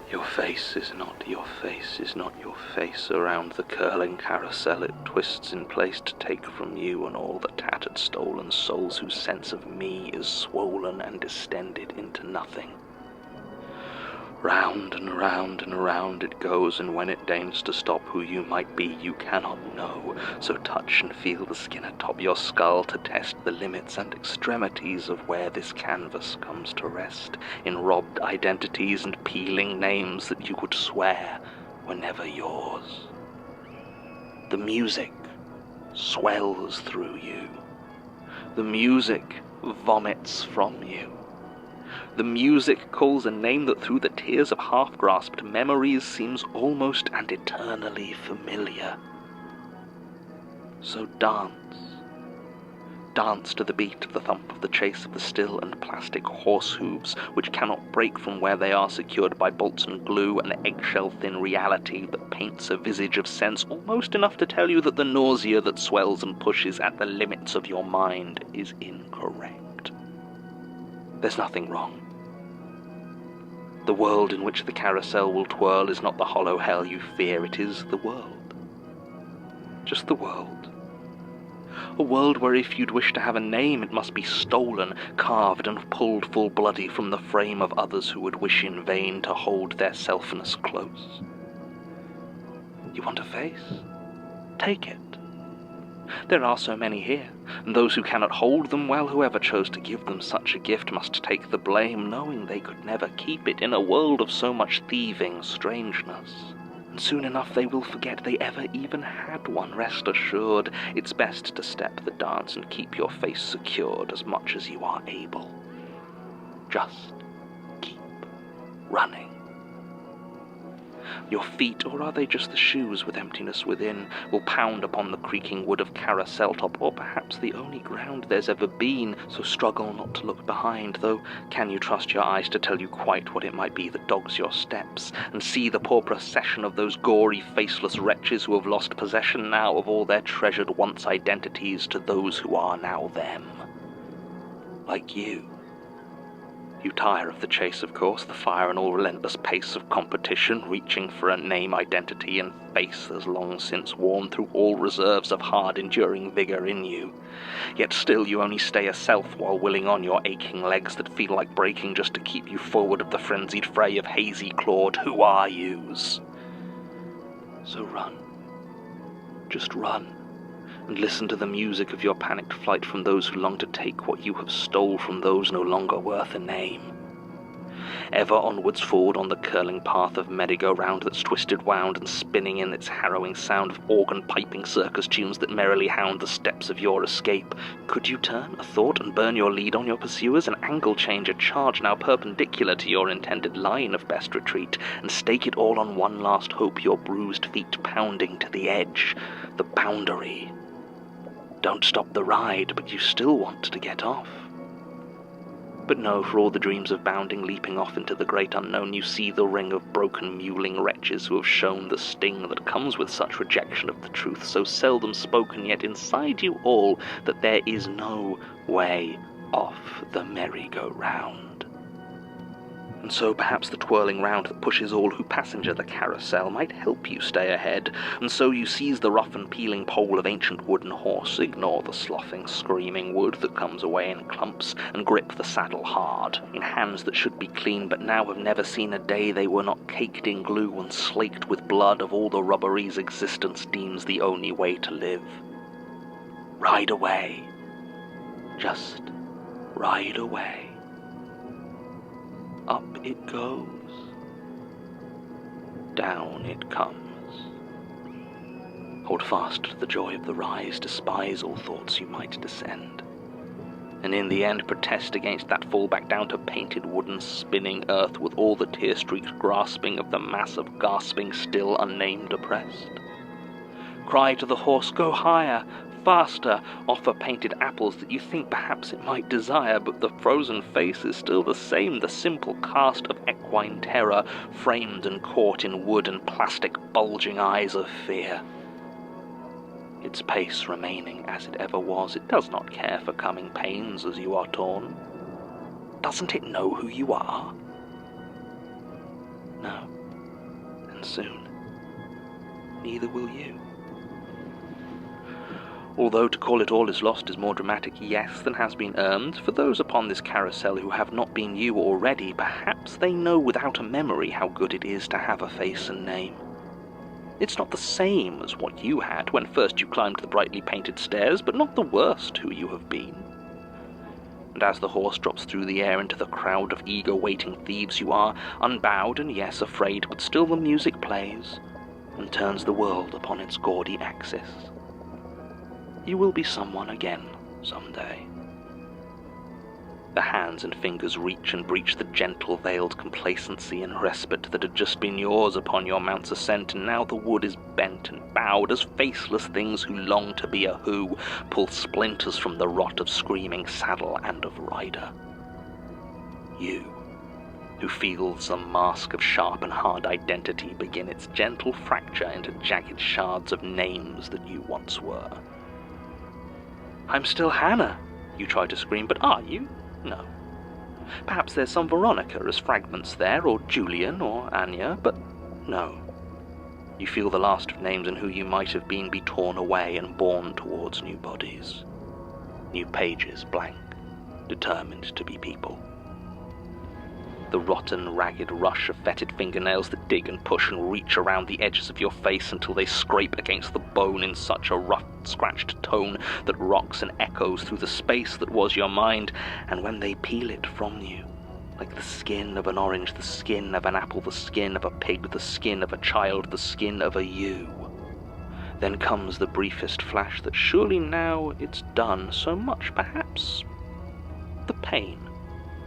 Your face is not your face, is not your face. Around the curling carousel it twists in place to take from you and all the tattered stolen souls whose sense of me is swollen and distended into nothing. Round and round and round it goes, and when it deigns to stop, who you might be you cannot know. So touch and feel the skin atop your skull to test the limits and extremities of where this canvas comes to rest, in robbed identities and peeling names that you would swear were never yours. The music swells through you. The music vomits from you. The music calls a name that through the tears of half-grasped memories seems almost and eternally familiar. So dance. Dance to the beat of the thump of the chase of the still and plastic horse hooves, which cannot break from where they are secured by bolts and glue, an eggshell-thin reality that paints a visage of sense almost enough to tell you that the nausea that swells and pushes at the limits of your mind is incorrect. There's nothing wrong. The world in which the carousel will twirl is not the hollow hell you fear, it is the world. Just the world. A world where if you'd wish to have a name, it must be stolen, carved and pulled full bloody from the frame of others who would wish in vain to hold their selfness close. You want a face? Take it. There are so many here, and those who cannot hold them, well, whoever chose to give them such a gift must take the blame, knowing they could never keep it in a world of so much thieving strangeness. And soon enough they will forget they ever even had one, rest assured. It's best to step the dance and keep your face secured as much as you are able. Just keep running. Your feet, or are they just the shoes with emptiness within, will pound upon the creaking wood of carousel top, or perhaps the only ground there's ever been, so struggle not to look behind, though can you trust your eyes to tell you quite what it might be that dogs your steps, and see the poor procession of those gory, faceless wretches who have lost possession now of all their treasured once identities to those who are now them? Like you. You tire of the chase, of course, the fire and all relentless pace of competition, reaching for a name, identity, and face that's long since worn through all reserves of hard, enduring vigor in you. Yet still you only stay a self while willing on your aching legs that feel like breaking just to keep you forward of the frenzied fray of hazy clawed who are yous. So run. Just run. And listen to the music of your panicked flight from those who long to take what you have stole from those no longer worth a name. Ever onwards forward on the curling path of merry-go-round that's twisted wound and spinning in its harrowing sound of organ-piping circus tunes that merrily hound the steps of your escape, could you turn a thought and burn your lead on your pursuers, an angle change, a charge now perpendicular to your intended line of best retreat, and stake it all on one last hope, your bruised feet pounding to the edge, the boundary? Don't stop the ride, but you still want to get off. But no, for all the dreams of bounding, leaping off into the great unknown, you see the ring of broken, mewling wretches who have shown the sting that comes with such rejection of the truth, so seldom spoken, yet inside you all, that there is no way off the merry-go-round. And so perhaps the twirling round that pushes all who passenger the carousel might help you stay ahead, and so you seize the rough and peeling pole of ancient wooden horse, ignore the sloughing, screaming wood that comes away in clumps, and grip the saddle hard, in hands that should be clean but now have never seen a day they were not caked in glue and slaked with blood of all the robberies existence deems the only way to live. Ride away. Just ride away. Up it goes. Down it comes. Hold fast to the joy of the rise, despise all thoughts you might descend, and in the end protest against that fall back down to painted wooden spinning earth with all the tear-streaked grasping of the mass of gasping, still unnamed oppressed. Cry to the horse, go higher, faster, offer painted apples that you think perhaps it might desire, but the frozen face is still the same, the simple cast of equine terror, framed and caught in wood and plastic bulging eyes of fear. Its pace remaining as it ever was, it does not care for coming pains as you are torn. Doesn't it know who you are? No. And soon, neither will you. Although to call it all is lost is more dramatic, yes, than has been earned, for those upon this carousel who have not been you already, perhaps they know without a memory how good it is to have a face and name. It's not the same as what you had when first you climbed the brightly painted stairs, but not the worst who you have been. And as the horse drops through the air into the crowd of eager waiting thieves, you are unbowed and yes, afraid, but still the music plays and turns the world upon its gaudy axis. You will be someone again someday. The hands and fingers reach and breach the gentle veiled complacency and respite that had just been yours upon your mount's ascent, and now the wood is bent and bowed as faceless things who long to be a who pull splinters from the rot of screaming saddle and of rider. You, who feels the mask of sharp and hard identity begin its gentle fracture into jagged shards of names that you once were. "I'm still Hannah," you try to scream, but are you? No. Perhaps there's some Veronica as fragments there, or Julian, or Anya, but no. You feel the last of names and who you might have been be torn away and borne towards new bodies. New pages blank, determined to be people. The rotten, ragged rush of fetid fingernails that dig and push and reach around the edges of your face until they scrape against the bone in such a rough, scratched tone that rocks and echoes through the space that was your mind, and when they peel it from you, like the skin of an orange, the skin of an apple, the skin of a pig, the skin of a child, the skin of a you, then comes the briefest flash that surely now it's done so much, perhaps the pain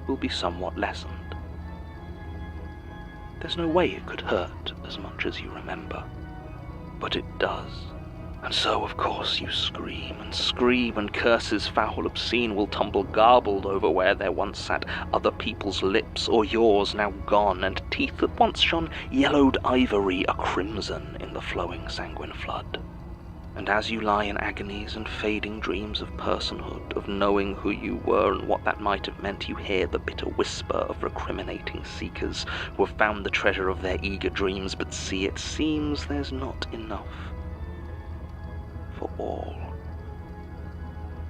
will be somewhat lessened. There's no way it could hurt as much as you remember, but it does. And so, of course, you scream, and curses foul obscene will tumble garbled over where there once sat other people's lips, or yours now gone, and teeth that once shone yellowed ivory a crimson in the flowing sanguine flood. And as you lie in agonies and fading dreams of personhood, of knowing who you were and what that might have meant, you hear the bitter whisper of recriminating seekers who have found the treasure of their eager dreams, but see, it seems there's not enough for all.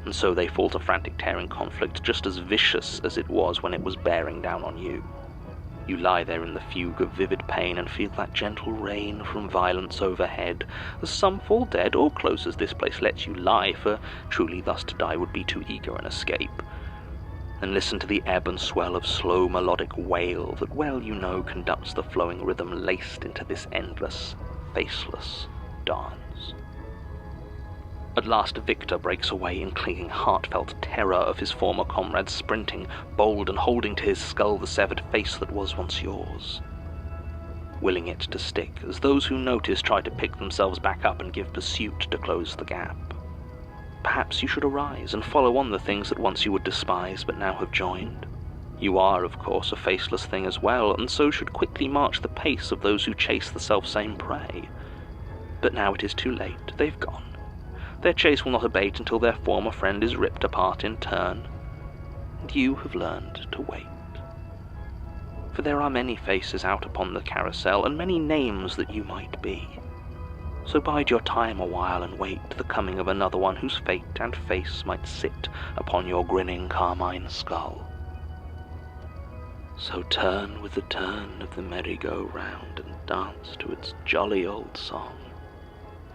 And so they fall to frantic tearing conflict, just as vicious as it was when it was bearing down on you. You lie there in the fugue of vivid pain and feel that gentle rain from violence overhead, as some fall dead, or close as this place lets you lie, for truly thus to die would be too eager an escape. And listen to the ebb and swell of slow melodic wail that well you know conducts the flowing rhythm laced into this endless, faceless dance. At last Victor breaks away in clinging heartfelt terror of his former comrades, sprinting, bold and holding to his skull the severed face that was once yours, willing it to stick, as those who notice try to pick themselves back up and give pursuit to close the gap. Perhaps you should arise and follow on the things that once you would despise but now have joined. You are, of course, a faceless thing as well, and so should quickly march the pace of those who chase the self-same prey. But now it is too late, they've gone. Their chase will not abate until their former friend is ripped apart in turn, and you have learned to wait. For there are many faces out upon the carousel, and many names that you might be. So bide your time a while and wait the coming of another one whose fate and face might sit upon your grinning carmine skull. So turn with the turn of the merry-go-round and dance to its jolly old song.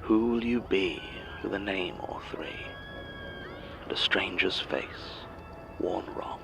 Who'll you be with a name or three, and a stranger's face worn wrong?